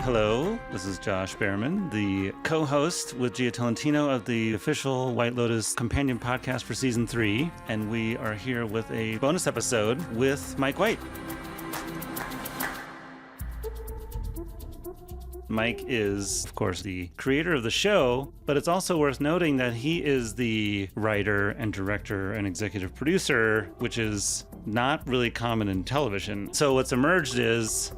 Hello, this is Josh Bearman, the co-host with Tolentino of the official White Lotus companion podcast for season 3, and we are here with a bonus episode with Mike White. Mike is, of course, the creator of the show, but it's also worth noting that he is the writer and director and executive producer, which is not really common in television. So what's emerged is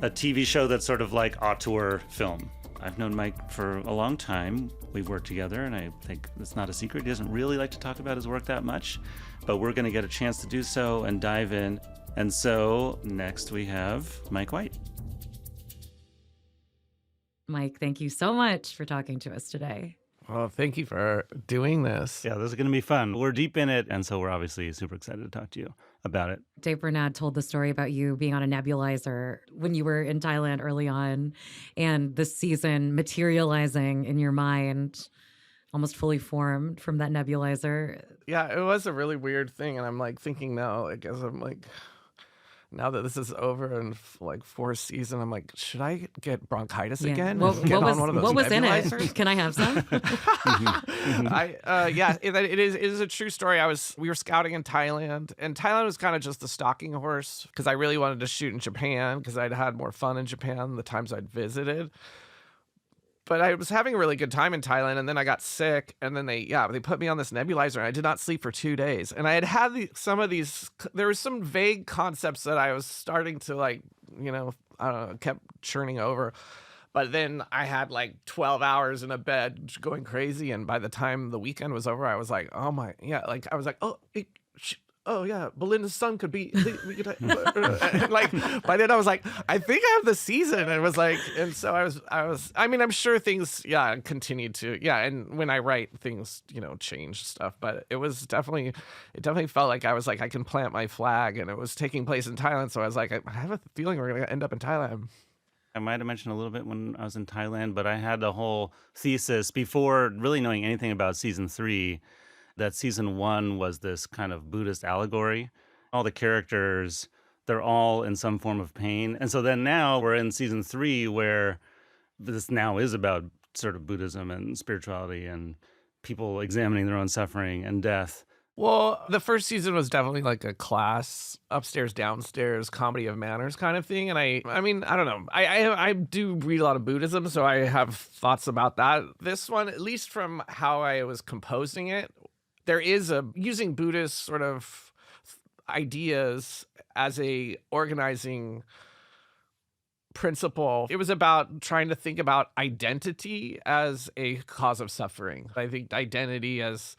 a TV show that's sort of like auteur film. I've known Mike for a long time. We've worked together, and I think it's not a secret. He doesn't really like to talk about his work that much, but we're going to get a chance to do so and dive in. And so next we have Mike White. Mike, thank you so much for talking to us today. Well, thank you for doing this. Yeah, this is going to be fun. We're deep in it, and so we're obviously super excited to talk to you about it. Dave Bernard told the story about you being on a nebulizer when you were in Thailand early on, and the season materializing in your mind, almost fully formed from that nebulizer. Yeah, it was a really weird thing, and I'm like thinking now, I guess I'm like, now that this is over and like 4th season, I'm like, should I get bronchitis again? What was in it? Can I have some? It is a true story. We were scouting in Thailand, and Thailand was kind of just the stalking horse because I really wanted to shoot in Japan because I'd had more fun in Japan the times I'd visited. But I was having a really good time in Thailand, and then I got sick, and then they put me on this nebulizer, and I did not sleep for 2 days. And I had there were some vague concepts that I was starting to I don't know, kept churning over. But then I had like 12 hours in a bed going crazy, and by the time the weekend was over, I was like, Belinda's son could be. Like by then I was like, I think I have the season. And it was like, and so I was. I mean, I'm sure things, continued to, and when I write things, change stuff. But it definitely felt like I was like, I can plant my flag, and it was taking place in Thailand. So I was like, I have a feeling we're gonna end up in Thailand. I might have mentioned a little bit when I was in Thailand, but I had a whole thesis before really knowing anything about season 3. That season 1 was this kind of Buddhist allegory. All the characters, they're all in some form of pain. And so then now we're in season 3 where this now is about sort of Buddhism and spirituality and people examining their own suffering and death. Well, the first season was definitely like a class, upstairs, downstairs, comedy of manners kind of thing. And I mean, I don't know. I do read a lot of Buddhism, so I have thoughts about that. This one, at least from how I was composing it, there is using Buddhist sort of ideas as a organizing principle. It was about trying to think about identity as a cause of suffering. I think identity as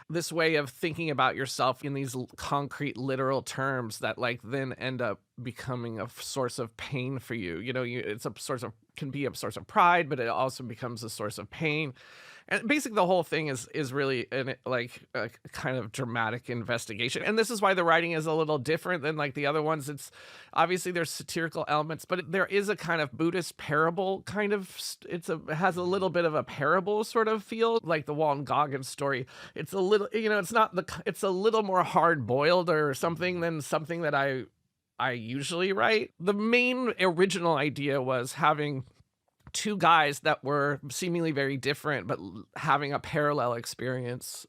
this way of thinking about yourself in these concrete, literal terms that then end up becoming a source of pain for you. Can be a source of pride, but it also becomes a source of pain. And basically the whole thing is really a kind of dramatic investigation. And this is why the writing is a little different than the other ones. It's obviously there's satirical elements, but there is a kind of Buddhist parable it has a little bit of a parable sort of feel, like the Walton Goggins story. It's a little, it's a little more hard boiled or something than something that I usually write. The main original idea was having 2 guys that were seemingly very different, but having a parallel experience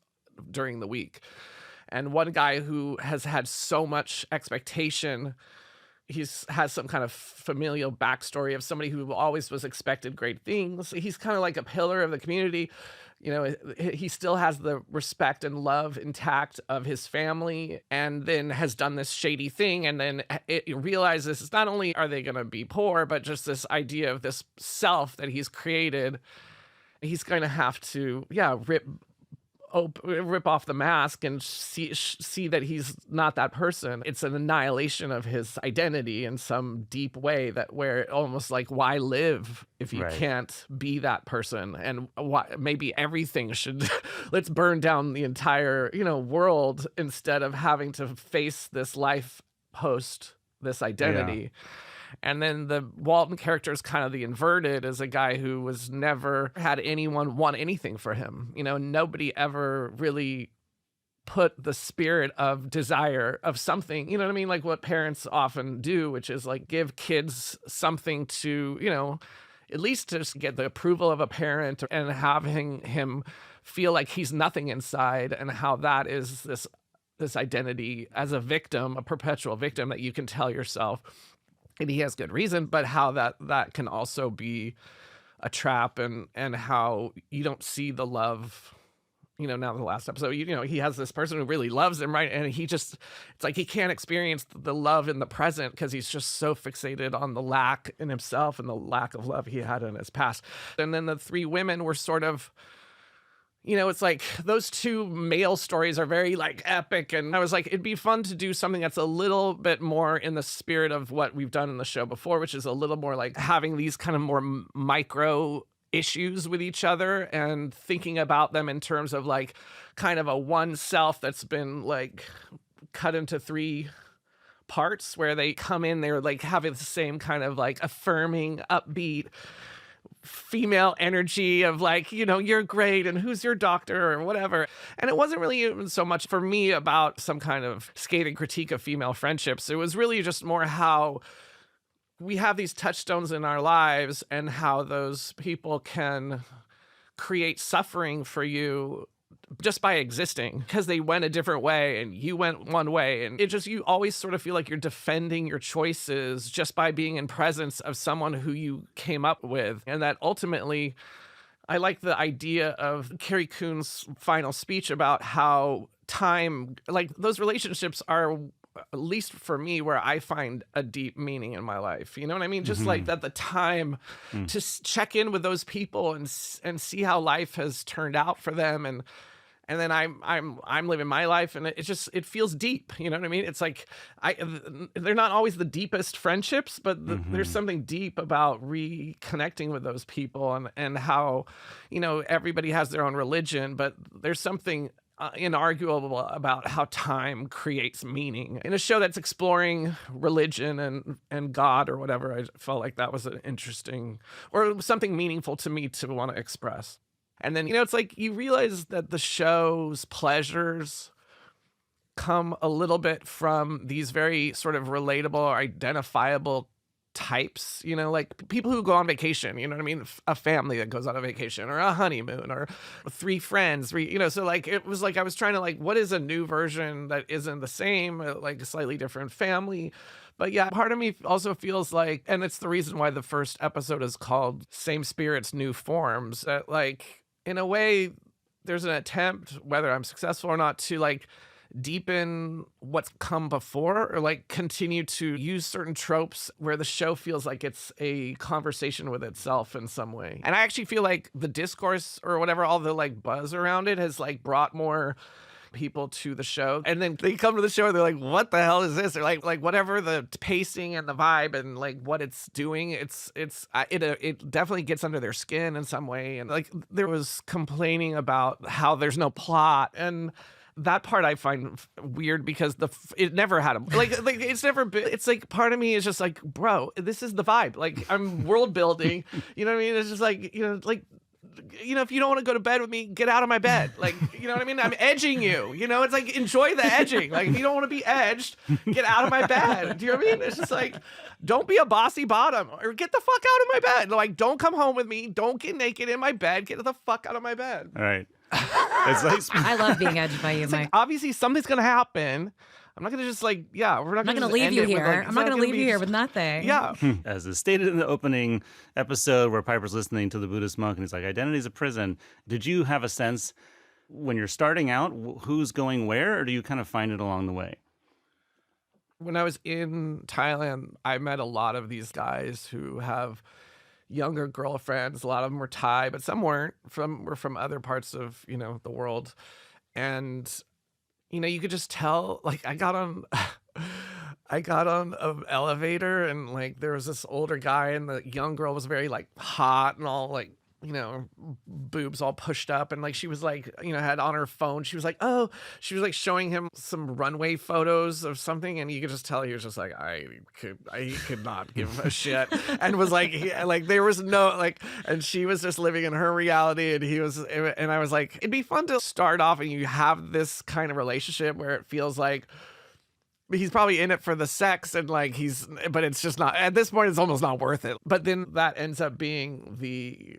during the week. And one guy who has had so much expectation, has some kind of familial backstory of somebody who always was expected great things. He's kind of like a pillar of the community. He still has the respect and love intact of his family, and then has done this shady thing. And then it realizes it's not only are they going to be poor, but just this idea of this self that he's created. He's going to have to, rip off the mask and see that he's not that person. It's an annihilation of his identity in some deep way, where almost like, why live if you can't be that person? And why maybe everything should let's burn down the entire world instead of having to face this life post this identity. Yeah. And then the Walton character is kind of the inverted, as a guy who was never had anyone want anything for him. Nobody ever really put the spirit of desire of something, you know what I mean? Like what parents often do, which is like give kids something to, at least to just get the approval of a parent and having him feel like he's nothing inside, and how that is this identity as a victim, a perpetual victim that you can tell yourself, and he has good reason, but how that can also be a trap, and how you don't see the love. Now the last episode, he has this person who really loves him, right? And it's like he can't experience the love in the present because he's just so fixated on the lack in himself and the lack of love he had in his past. And then the three women were sort of, it's like those two male stories are very like epic. And I was like, it'd be fun to do something that's a little bit more in the spirit of what we've done in the show before, which is a little more like having these kind of more micro issues with each other and thinking about them in terms of like kind of a one self that's been like cut into three parts, where they come in, they're like having the same kind of like affirming, upbeat female energy of like, you're great and who's your doctor or whatever. And it wasn't really even so much for me about some kind of scathing critique of female friendships. It was really just more how we have these touchstones in our lives and how those people can create suffering for you just by existing, because they went a different way and you went one way. And you always sort of feel like you're defending your choices just by being in presence of someone who you came up with. And that ultimately, I like the idea of Carrie Coon's final speech about how time, like those relationships are, at least for me, where I find a deep meaning in my life. You know what I mean? Just like that, the time to check in with those people and see how life has turned out for them, and then I'm living my life, and it feels deep. You know what I mean? It's like they're not always the deepest friendships, but there's something deep about reconnecting with those people, and how everybody has their own religion, but there's something inarguable about how time creates meaning in a show that's exploring religion and God or whatever. I felt like that was an interesting or something meaningful to me to want to express. And then, it's like you realize that the show's pleasures come a little bit from these very sort of relatable or identifiable types, like people who go on vacation, you know what I mean? A family that goes on a vacation, or a honeymoon, or three friends, so like it was like I was trying to like, what is a new version that isn't the same, like a slightly different family? But yeah, part of me also feels like, and it's the reason why the first episode is called Same Spirits, New Forms, that like in a way there's an attempt, whether I'm successful or not, to like deepen what's come before, or like continue to use certain tropes where the show feels like it's a conversation with itself in some way. And I actually feel like the discourse or whatever, all the like buzz around it has like brought more people to the show, and then they come to the show and they're like, what the hell is this? Or like whatever the pacing and the vibe and like what it's doing, it definitely gets under their skin in some way. And like there was complaining about how there's no plot, and that part I find weird because it never had a like it's never been. It's like part of me is just like, bro, this is the vibe. Like I'm world building. You know what I mean? It's just like if you don't want to go to bed with me, get out of my bed. Like, you know what I mean? I'm edging you. It's like, enjoy the edging. Like, if you don't want to be edged, get out of my bed. Do you know what I mean? It's just like, don't be a bossy bottom, or get the fuck out of my bed. Like, don't come home with me. Don't get naked in my bed. Get the fuck out of my bed. All right. It's like, I love being edged by you, Mike. Like, obviously, something's going to happen. I'm not going to just like, we're not going to leave you here. Like, I'm not going to leave you here with nothing. Yeah. as is stated in the opening episode where Piper's listening to the Buddhist monk and he's like, identity's a prison. Did you have a sense when you're starting out who's going where, or do you kind of find it along the way? When I was in Thailand, I met a lot of these guys who have younger girlfriends. A lot of them were Thai, but some weren't. Were from other parts of, the world. And you could just tell, like, I got on an elevator, and like there was this older guy, and the young girl was very like hot and all like, boobs all pushed up, and like she was like, had on her phone, she was like showing him some runway photos of something, and you could just tell he was just like, he could not give a shit, and was like, there was no like, and she was just living in her reality, and I was like, it'd be fun to start off and you have this kind of relationship where it feels like he's probably in it for the sex and like but it's just not, at this point it's almost not worth it. But then that ends up being the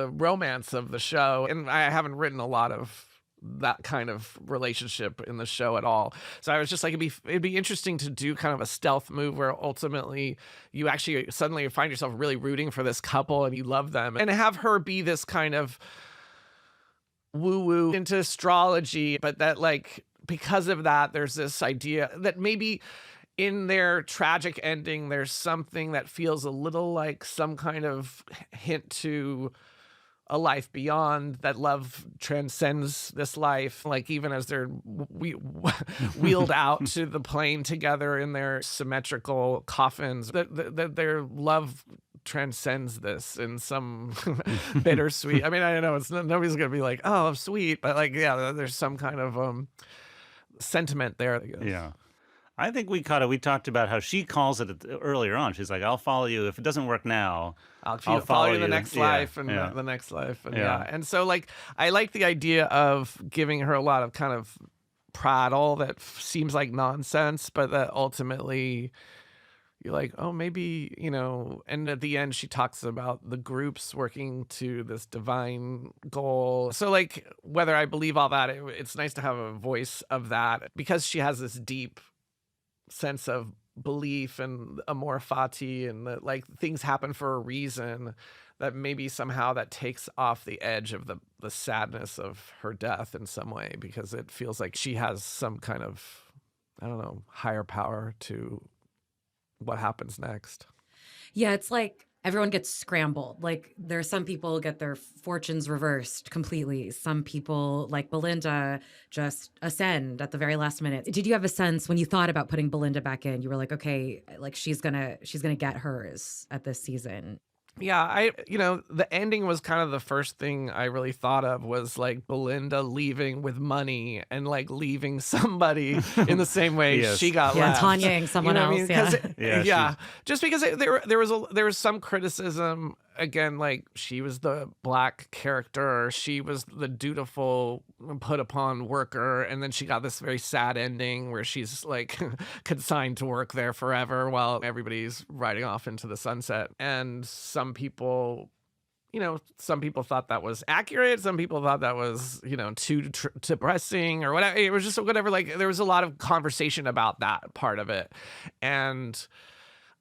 romance of the show. And I haven't written a lot of that kind of relationship in the show at all. So I was just like, it'd be interesting to do kind of a stealth move where ultimately you actually suddenly find yourself really rooting for this couple and you love them, and have her be this kind of woo-woo into astrology, but that like, because of that, there's this idea that maybe in their tragic ending, there's something that feels a little like some kind of hint to a life beyond, that love transcends this life. Like even as they're wheeled out to the plane together in their symmetrical coffins, that their love transcends this in some bittersweet. I mean, I know nobody's gonna be like, oh, sweet, but like, yeah, there's some kind of sentiment there, I guess. Yeah. I think we talked about how she calls it earlier on. She's like, I'll follow you. If it doesn't work now, I'll follow you in the next life and the next life. And And so like, I like the idea of giving her a lot of kind of prattle that seems like nonsense, but that ultimately you're like, oh, maybe, and at the end she talks about the groups working to this divine goal. So like, whether I believe all that, it's nice to have a voice of that, because she has this deep sense of belief and amor fati, and that like things happen for a reason, that maybe somehow that takes off the edge of the sadness of her death in some way, because it feels like she has some kind of, I don't know, higher power to what happens next. Yeah, it's like everyone gets scrambled. Like there are some people get their fortunes reversed completely. Some people, like Belinda, just ascend at the very last minute. Did you have a sense when you thought about putting Belinda back in, you were like, okay, like she's gonna get hers at this season? Yeah, the ending was kind of the first thing I really thought of, was like Belinda leaving with money and like leaving somebody in the same way she got left. Tanyaing someone else. Just because there was some criticism, again, like she was the black character, she was the dutiful put upon worker, and then she got this very sad ending where she's like consigned to work there forever while everybody's riding off into the sunset. And some people thought that was accurate, some people thought that was too depressing or whatever. It was just whatever. Like there was a lot of conversation about that part of it, and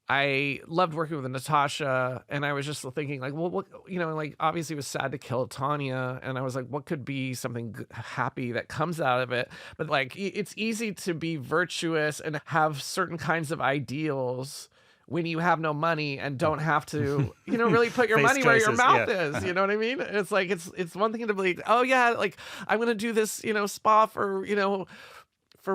I loved working with Natasha, and I was just thinking like, well, what, like obviously it was sad to kill Tanya, and I was like, what could be something happy that comes out of it? But like, it's easy to be virtuous and have certain kinds of ideals when you have no money and don't have to, really put your money where your mouth is. You know what I mean? It's like, it's one thing to be like, oh yeah, like I'm going to do this, spa for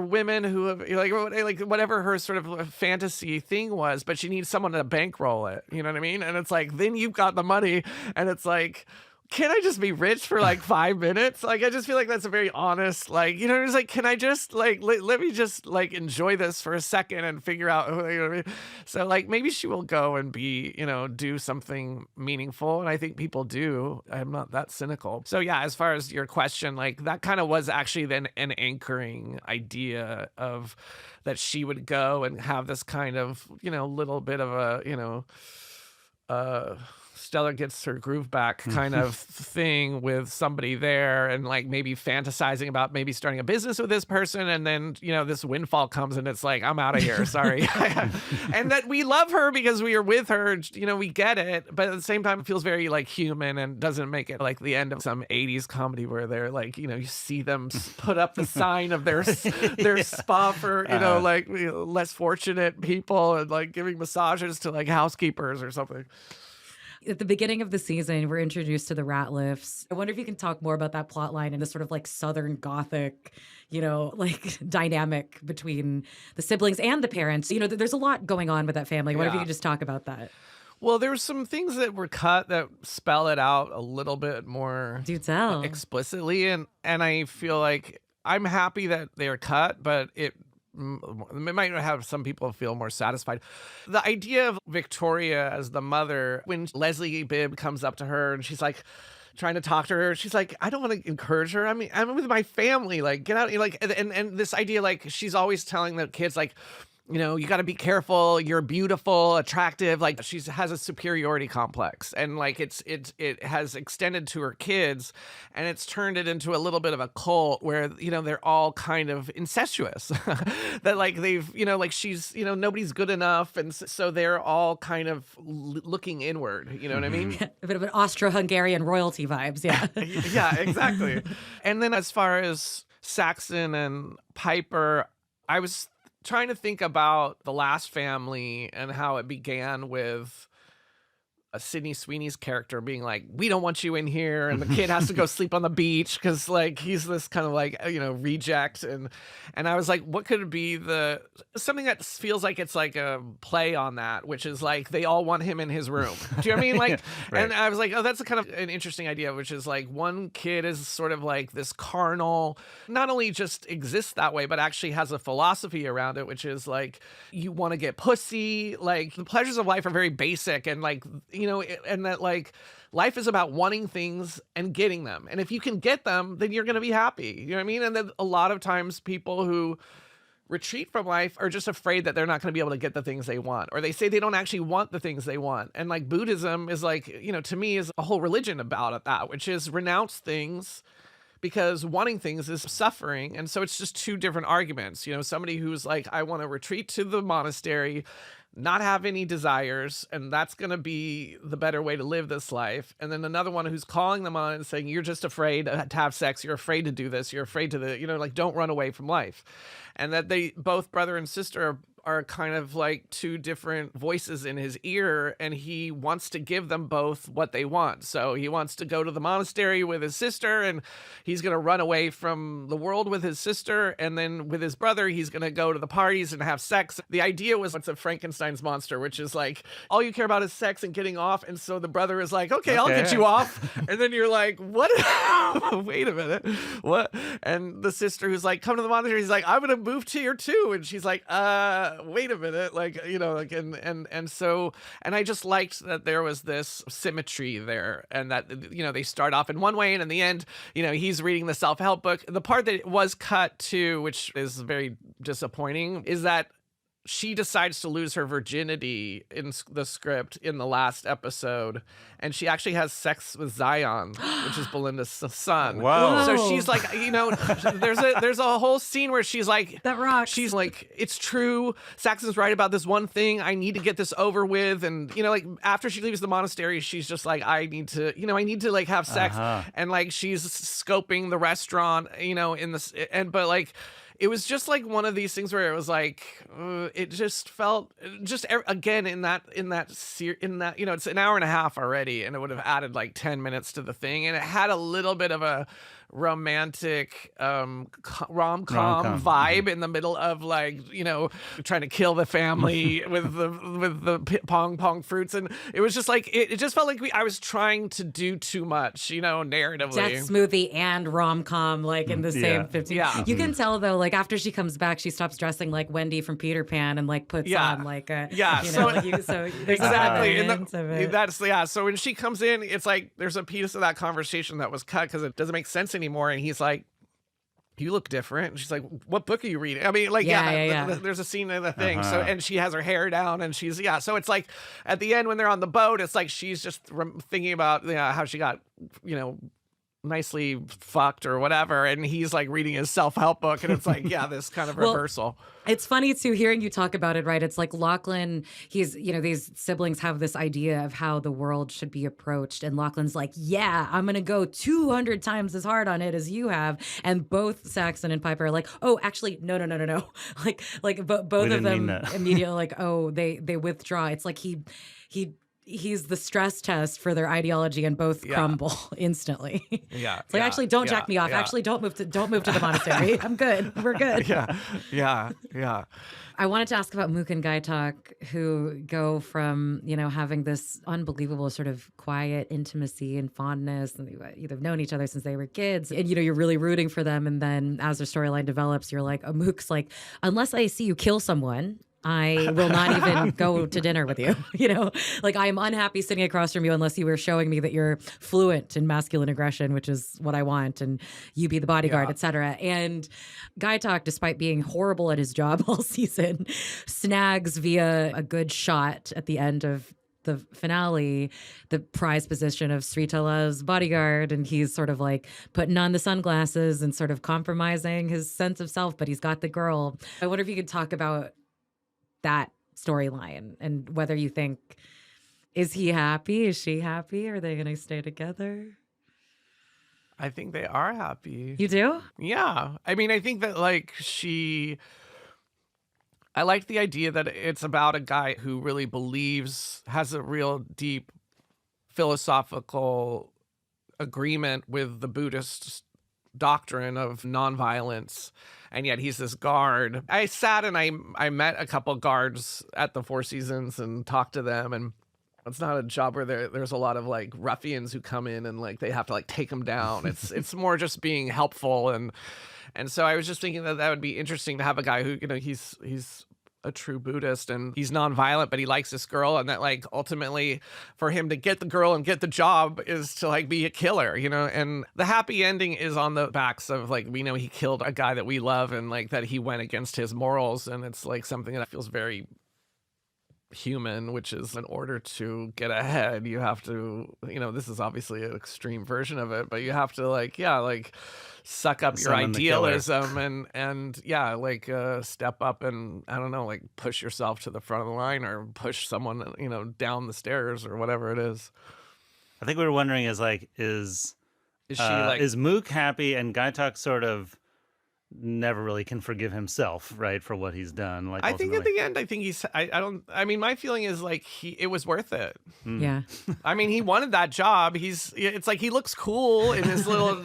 women who have like whatever her sort of fantasy thing was, but she needs someone to bankroll it. You know what I mean? And it's like, then you've got the money, and it's like, can I just be rich for like 5 minutes? Like, I just feel like that's a very honest, like, it's like, can I just like, let me just like enjoy this for a second and figure out, you know what I mean? So like, maybe she will go and be, do something meaningful. And I think people do. I'm not that cynical. So yeah, as far as your question, like that kind of was actually then an anchoring idea of that she would go and have this kind of, little bit of a, Stella gets her groove back kind of thing with somebody there, and like maybe fantasizing about maybe starting a business with this person, and then this windfall comes and it's like, I'm out of here, sorry. And that we love her because we are with her, we get it, but at the same time it feels very like human and doesn't make it like the end of some 80s comedy where they're like, you see them put up the sign of their spa for like less fortunate people, and like giving massages to like housekeepers or something. At the beginning of the season, we're introduced to the Ratliffs. I wonder if you can talk more about that plot line and the sort of like Southern Gothic, like dynamic between the siblings and the parents. There's a lot going on with that family. I wonder if you could just talk about that. Well, there were some things that were cut that spell it out a little bit more explicitly. And I feel like I'm happy that they're cut, but it might have some people feel more satisfied. The idea of Victoria as the mother, when Leslie Bibb comes up to her and she's like, trying to talk to her. She's like, I don't want to encourage her. I mean, I'm with my family. Like, get out. Like, and this idea, like, she's always telling the kids, like, you know, you got to be careful. You're beautiful, attractive. Like she has a superiority complex, and like it has extended to her kids, and it's turned it into a little bit of a cult where, you know, they're all kind of incestuous. That like they've, you know, like she's, you know, nobody's good enough, and so they're all kind of looking inward. You know what I mean? A bit of an Austro-Hungarian royalty vibes. Yeah. Yeah, exactly. And then as far as Saxon and Piper, I was trying to think about The Last Family and how it began with Sydney Sweeney's character being like, we don't want you in here, and the kid has to go sleep on the beach because like he's this kind of like, you know, reject, and I was like, what could it be, something that feels like it's like a play on that, which is like they all want him in his room. Do you know what I mean? Like right. And I was like, oh, that's a kind of an interesting idea, which is like one kid is sort of like this carnal, not only just exists that way, but actually has a philosophy around it, which is like you want to get pussy, like the pleasures of life are very basic, and like, you know, and that like life is about wanting things and getting them. And if you can get them, then you're going to be happy. You know what I mean? And then a lot of times people who retreat from life are just afraid that they're not going to be able to get the things they want, or they say they don't actually want the things they want. And like Buddhism is like, you know, to me is a whole religion about it, that, which is renounce things, because wanting things is suffering. And so it's just two different arguments. You know, somebody who's like, I want to retreat to the monastery, not have any desires, and that's going to be the better way to live this life. And then another one who's calling them on and saying, you're just afraid to have sex, you're afraid to do this, you're afraid to you know, like, don't run away from life. And that they both, brother and sister, are kind of like two different voices in his ear, and he wants to give them both what they want. So he wants to go to the monastery with his sister, and he's going to run away from the world with his sister, and then with his brother he's going to go to the parties and have sex. The idea was it's a Frankenstein's monster, which is like all you care about is sex and getting off. And so the brother is like, okay, I'll get you off. And then you're like, what? Wait a minute, what? And the sister who's like, come to the monastery, he's like, I'm going to move to here too. And she's like, wait a minute, like, you know, like, and so, and I just liked that there was this symmetry there, and that, you know, they start off in one way, and in the end, you know, he's reading the self-help book. The part that was cut to, which is very disappointing, is that she decides to lose her virginity in the script in the last episode, and she actually has sex with Zion, which is Belinda's son. Wow. So she's like, you know, there's a whole scene where she's like, that rocks. She's like, it's true, Saxon's right about this one thing, I need to get this over with. And, you know, like after she leaves the monastery, she's just like, I need to like have sex. And like she's scoping the restaurant, you know, but like it was just like one of these things where it was like, it just felt just again in that, you know, it's an hour and a half already, and it would have added like 10 minutes to the thing. And it had a little bit of a romantic rom-com vibe in the middle of, like, you know, trying to kill the family with the pong fruits. And it was just like, it just felt like I was trying to do too much, you know, narratively. Death smoothie and rom-com, like in the same 15. Yeah. You can tell though, like after she comes back, she stops dressing like Wendy from Peter Pan and like puts on like a, you know, so exactly. And So when she comes in, it's like there's a piece of that conversation that was cut because it doesn't make sense anymore. And he's like, you look different. And she's like, what book are you reading? I mean, like, there's a scene in the thing. So, and she has her hair down, and she's, so it's like at the end when they're on the boat, it's like she's just thinking about, you know, how she got, you know, nicely fucked or whatever, and he's like reading his self-help book, and it's like, this kind of reversal. It's funny too hearing you talk about it, right? It's like Lachlan, he's, you know, these siblings have this idea of how the world should be approached, and Lachlan's like, I'm gonna go 200 times as hard on it as you have, and both Saxon and Piper are like, oh, actually, no, like both of them immediately like, oh, they withdraw. It's like he's the stress test for their ideology, and both crumble instantly. It's like, actually, don't jack me off. Actually, don't move to the monastery. I'm good. We're good. Yeah. I wanted to ask about Moo and Guy Talk, who go from, you know, having this unbelievable sort of quiet intimacy and fondness, and they've known each other since they were kids, and, you know, you're really rooting for them. And then as their storyline develops, you're like, Mook's like, unless I see you kill someone, I will not even go to dinner with you. Like I'm unhappy sitting across from you unless you were showing me that you're fluent in masculine aggression, which is what I want, and you be the bodyguard, etc. And Guy Talk, despite being horrible at his job all season, snags via a good shot at the end of the finale, the prize position of Sritala's bodyguard, and he's sort of like putting on the sunglasses and sort of compromising his sense of self, but he's got the girl. I wonder if you could talk about that storyline and whether you think, is he happy? Is she happy? Are they going to stay together? I think they are happy. You do? Yeah. I mean, I think that like I like the idea that it's about a guy who really believes, has a real deep philosophical agreement with the Buddhist doctrine of nonviolence, and yet he's this guard. I sat and I met a couple guards at the Four Seasons and talked to them, and it's not a job where there's a lot of like ruffians who come in and like they have to like take them down. It's more just being helpful, and so I was just thinking that would be interesting to have a guy who, he's a true Buddhist and he's nonviolent, but he likes this girl, and that like ultimately for him to get the girl and get the job is to like be a killer, and the happy ending is on the backs of like, we know he killed a guy that we love and like that he went against his morals, and it's like something that feels very human, which is in order to get ahead, you have to, this is obviously an extreme version of it, but you have to like suck up your idealism and step up and I don't know, like push yourself to the front of the line or push someone, down the stairs or whatever it is. I think we were wondering is Mook happy, and Guy Talk sort of never really can forgive himself, right, for what he's done. Like I think at the end, I think he's. I mean, my feeling is like it was worth it. Yeah. I mean, he wanted that job. It's like he looks cool in his little.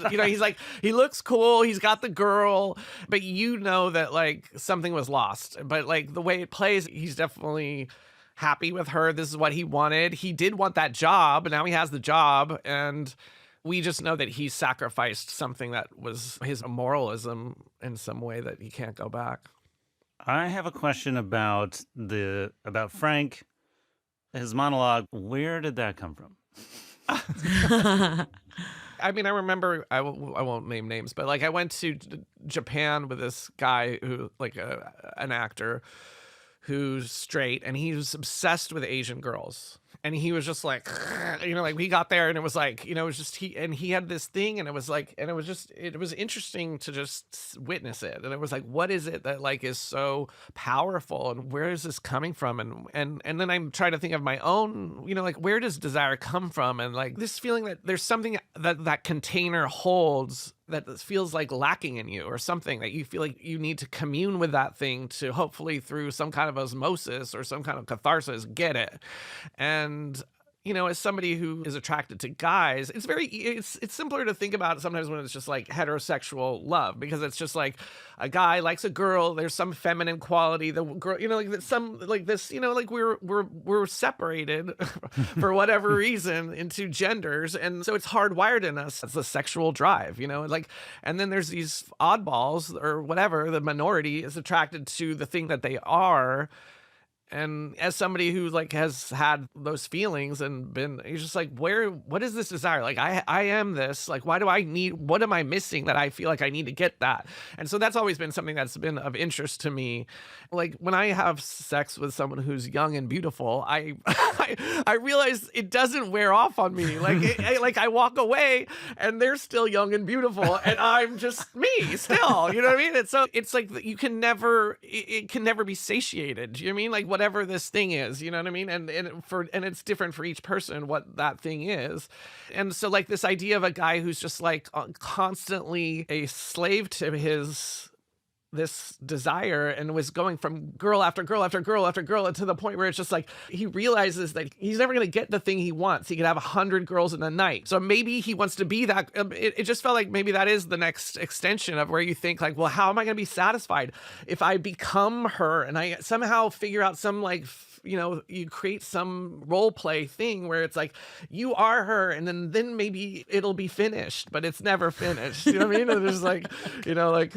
He looks cool. He's got the girl, but that like something was lost. But like the way it plays, he's definitely happy with her. This is what he wanted. He did want that job, and now he has the job, and we just know that he sacrificed something that was his moralism in some way that he can't go back. I have a question about Frank, his monologue. Where did that come from? I mean, I remember, I won't name names, but like I went to Japan with this guy who like an actor who's straight, and he was obsessed with Asian girls. And he was just like, like we got there and it was like, it was just he had this thing, and it was like, and it was interesting to just witness it. And it was like, what is it that like is so powerful, and where is this coming from? And then I'm trying to think of my own, like where does desire come from? And like this feeling that there's something that container holds that feels like lacking in you, or something that you feel like you need to commune with that thing to hopefully through some kind of osmosis or some kind of catharsis get it. And as somebody who is attracted to guys, it's simpler to think about it sometimes when it's just like heterosexual love, because it's just like a guy likes a girl, there's some feminine quality, the girl, like some like this, like we're separated for whatever reason into genders, and so it's hardwired in us as a sexual drive, like, and then there's these oddballs or whatever, the minority is attracted to the thing that they are. And as somebody who like has had those feelings and he's just like, what is this desire? Like, I am this, like, what am I missing that I feel like I need to get that? And so that's always been something that's been of interest to me. Like when I have sex with someone who's young and beautiful, I realize it doesn't wear off on me. Like I walk away and they're still young and beautiful and I'm just me still, you know what I mean? And so it's like it can never be satiated. Do you know what I mean? Like whatever this thing is, you know what I mean? And it's different for each person what that thing is. And so like this idea of a guy who's just like constantly a slave to this desire and was going from girl after girl after girl after girl to the point where it's just like he realizes that he's never going to get the thing he wants. He could have 100 girls in a night. So maybe he wants to be that. It just felt like maybe that is the next extension of where you think like, well, how am I going to be satisfied if I become her and I somehow figure out some like you create some role play thing where it's like, you are her, and then maybe it'll be finished, but it's never finished. You know what I mean? And there's like,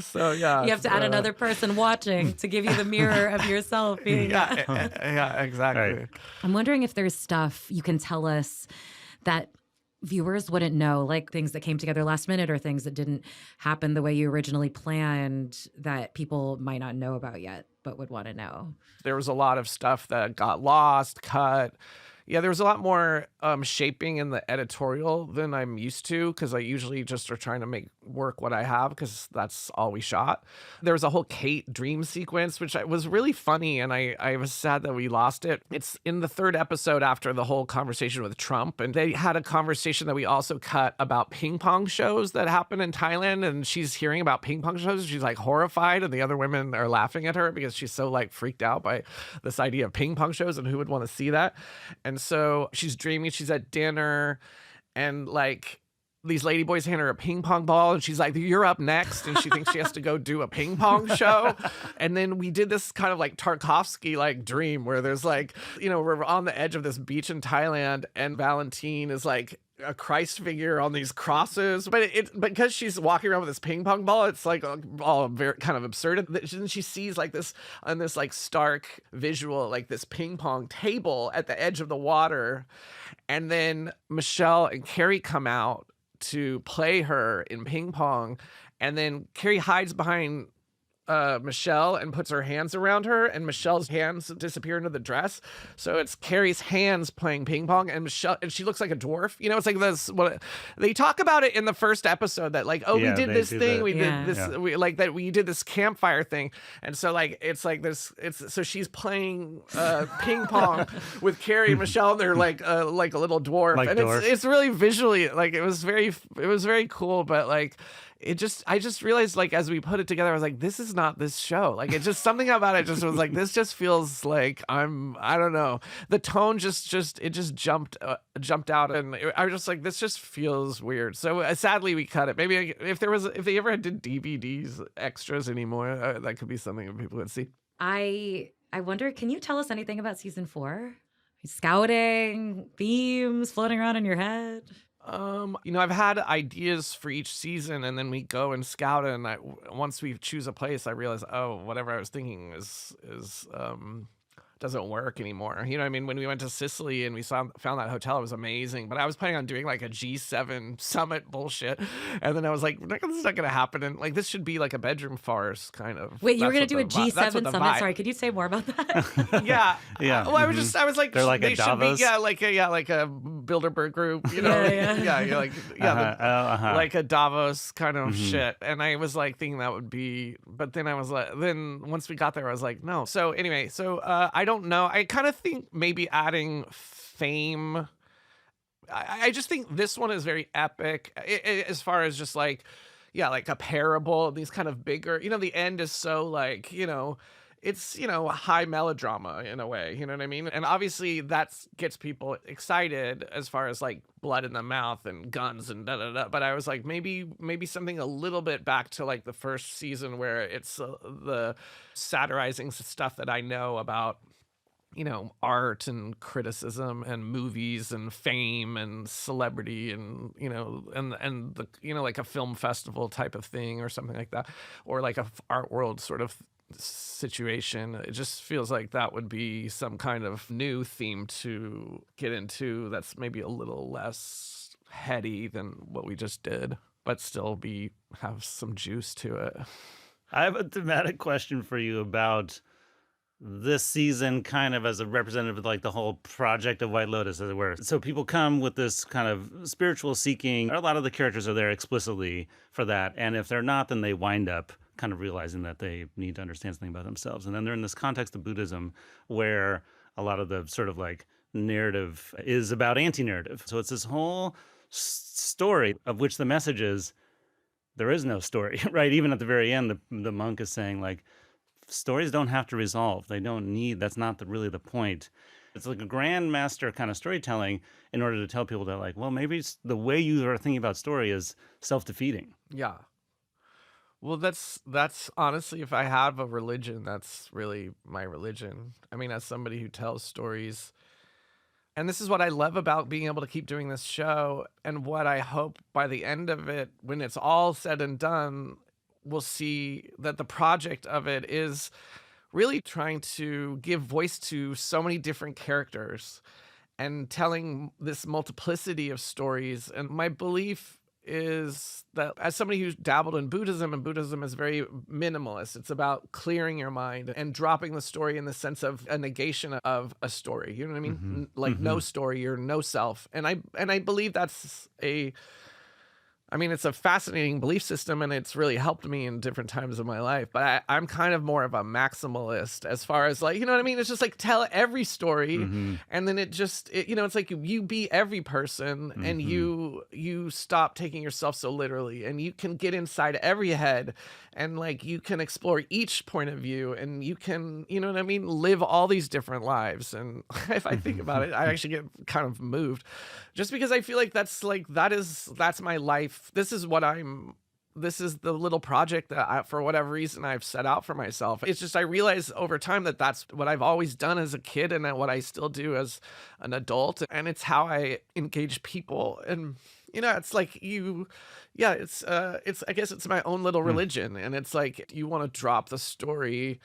so yeah. You have to add another person watching to give you the mirror of yourself. Yeah, exactly. Right. I'm wondering if there's stuff you can tell us that viewers wouldn't know, like things that came together last minute or things that didn't happen the way you originally planned that people might not know about yet, but would want to know. There was a lot of stuff that got lost, cut. Yeah, there was a lot more shaping in the editorial than I'm used to, because I usually just are trying to make work what I have, because that's all we shot. There was a whole Kate dream sequence, which was really funny, and I was sad that we lost it. It's in the third episode after the whole conversation with Trump, and they had a conversation that we also cut about ping pong shows that happen in Thailand, and she's hearing about ping pong shows. She's like horrified, and the other women are laughing at her because she's so like freaked out by this idea of ping pong shows and who would want to see that. And so she's dreaming, she's at dinner, and like these ladyboys hand her a ping pong ball, and she's like, "You're up next," and she thinks she has to go do a ping pong show. And then we did this kind of like Tarkovsky like dream where there's like, we're on the edge of this beach in Thailand, and Valentine is like a Christ figure on these crosses, but because she's walking around with this ping pong ball, it's like all very kind of absurd. Then she sees like this on this like stark visual, like this ping pong table at the edge of the water, and then Michelle and Carrie come out to play her in ping pong, and then Carrie hides behind Michelle and puts her hands around her, and Michelle's hands disappear into the dress. So it's Carrie's hands playing ping pong, and she looks like a dwarf. It's like this. What they talk about it in the first episode, that like, we did this thing, we did this, we did this campfire thing, and so like it's like this. So she's playing ping pong with Carrie and Michelle, and they're like a little dwarf, and it's really visually like it was very cool, but like. I just realized, like, as we put it together, I was like, this is not this show. Like, it just, something about it just was like, this just feels like I don't know. The tone just jumped out, and I was just like, this just feels weird. So sadly, we cut it. Maybe if they ever did DVDs extras anymore, that could be something that people would see. I wonder, can you tell us anything about season 4? Scouting, themes floating around in your head? I've had ideas for each season, and then we go and scout it, and once we choose a place, I realize, whatever I was thinking is doesn't work anymore. You know what I mean? When we went to Sicily and we found that hotel, it was amazing, but I was planning on doing like a G7 summit bullshit, and then I was like, this is not gonna happen, and like this should be like a bedroom farce kind of. Wait, you were gonna do a G7 summit? Sorry, could you say more about that? Yeah. Yeah. Well, I was like, they're like they a should Davos? be, like a Bilderberg group, like a Davos kind of shit. And I was like thinking that would be, but then I was like, once we got there, I was like, no. So anyway, I don't know. I kind of think maybe adding fame. I just think this one is very epic as far as just like, like a parable. These kind of bigger, the end is so like, it's, high melodrama in a way, you know what I mean? And obviously that gets people excited as far as like blood in the mouth and guns and da-da-da. But I was like, maybe something a little bit back to like the first season where it's the satirizing stuff that I know about, art and criticism and movies and fame and celebrity and, and the, like a film festival type of thing or something like that, or like a art world sort of situation. It just feels like that would be some kind of new theme to get into that's maybe a little less heady than what we just did, but still have some juice to it. I have a thematic question for you about this season, kind of as a representative of like the whole project of White Lotus, as it were. So people come with this kind of spiritual seeking. A lot of the characters are there explicitly for that. And if they're not, then they wind up kind of realizing that they need to understand something about themselves. And then they're in this context of Buddhism where a lot of the sort of like narrative is about anti-narrative. So it's this whole story of which the message is there is no story, right? Even at the very end, the monk is saying like, stories don't have to resolve. They don't need, that's not really the point. It's like a grandmaster kind of storytelling in order to tell people that like, well, maybe the way you are thinking about story is self-defeating. Yeah. Well, that's honestly, if I have a religion, that's really my religion. I mean, as somebody who tells stories, and this is what I love about being able to keep doing this show, and what I hope by the end of it, when it's all said and done, we'll see that the project of it is really trying to give voice to so many different characters and telling this multiplicity of stories. And my belief is that, as somebody who's dabbled in Buddhism, and Buddhism is very minimalist, it's about clearing your mind and dropping the story in the sense of a negation of a story. You know what I mean? Like no story, you're no self. And I believe that's it's a fascinating belief system, and it's really helped me in different times of my life. But I'm kind of more of a maximalist as far as, like, you know what I mean? It's just like, tell every story, and then it's like you be every person, and you stop taking yourself so literally, and you can get inside every head, and like you can explore each point of view, and you can, you know what I mean, live all these different lives. And if I think about it, I actually get kind of moved, just because I feel like that's my life. This is the little project that for whatever reason I've set out for myself. It's just, I realize over time that that's what I've always done as a kid, and what I still do as an adult. And it's how I engage people. And, it's like I guess it's my own little religion. And it's like, you want to drop the story,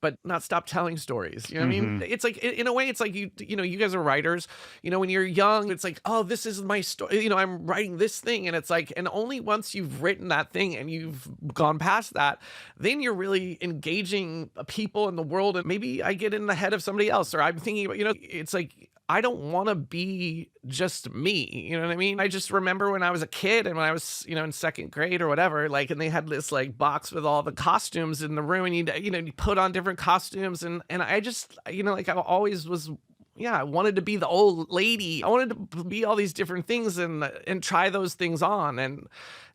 but not stop telling stories. You know what I mean? It's like, in a way, it's like, you guys are writers, when you're young, it's like, oh, this is my story. I'm writing this thing. And it's like, and only once you've written that thing and you've gone past that, then you're really engaging people in the world. And maybe I get in the head of somebody else, or I'm thinking about, it's like, I don't want to be just me. You know what I mean? I just remember when I was a kid, and when I was, in second grade or whatever, like, and they had this like box with all the costumes in the room, and you put on different costumes. And I just, like, I always was, I wanted to be the old lady. I wanted to be all these different things and try those things on.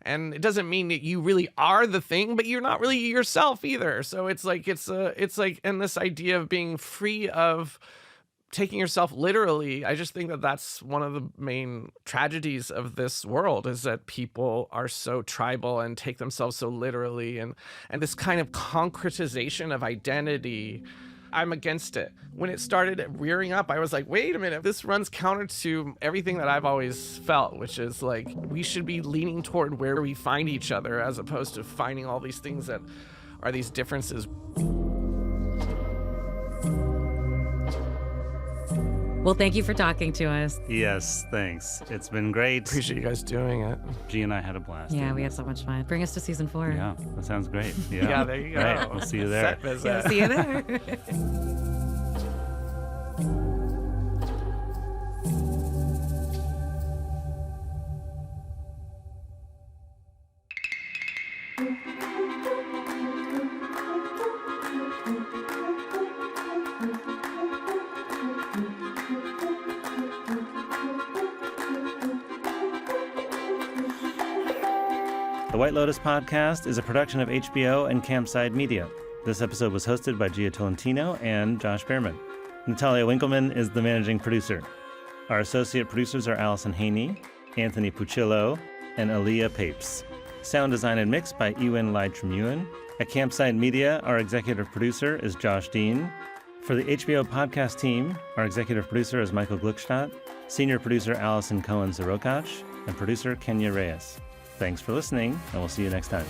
And it doesn't mean that you really are the thing, but you're not really yourself either. So it's like, and this idea of being free of taking yourself literally, I just think that that's one of the main tragedies of this world, is that people are so tribal and take themselves so literally, and this kind of concretization of identity. I'm against it. When it started rearing up, I was like, wait a minute, this runs counter to everything that I've always felt, which is like, we should be leaning toward where we find each other, as opposed to finding all these things that are these differences. Well, thank you for talking to us. Yes, thanks. It's been great. Appreciate you guys doing it. G and I had a blast. Yeah, we had so much fun. Bring us to season 4. Yeah, that sounds great. Yeah, yeah, there you go. Right, we'll see you there. Set visit. Yeah, see you there. The White Lotus podcast is a production of HBO and Campside Media. This episode was hosted by Gia Tolentino and Josh Bearman. Natalia Winkleman is the managing producer. Our associate producers are Allison Haney, Anthony Puccillo, and Aaliyah Papes. Sound design and mix by Ewan Leitremuan. At Campside Media, our executive producer is Josh Dean. For the HBO podcast team, our executive producer is Michael Gluckstadt, senior producer Allison Cohen-Zarokach, and producer Kenya Reyes. Thanks for listening, and we'll see you next time.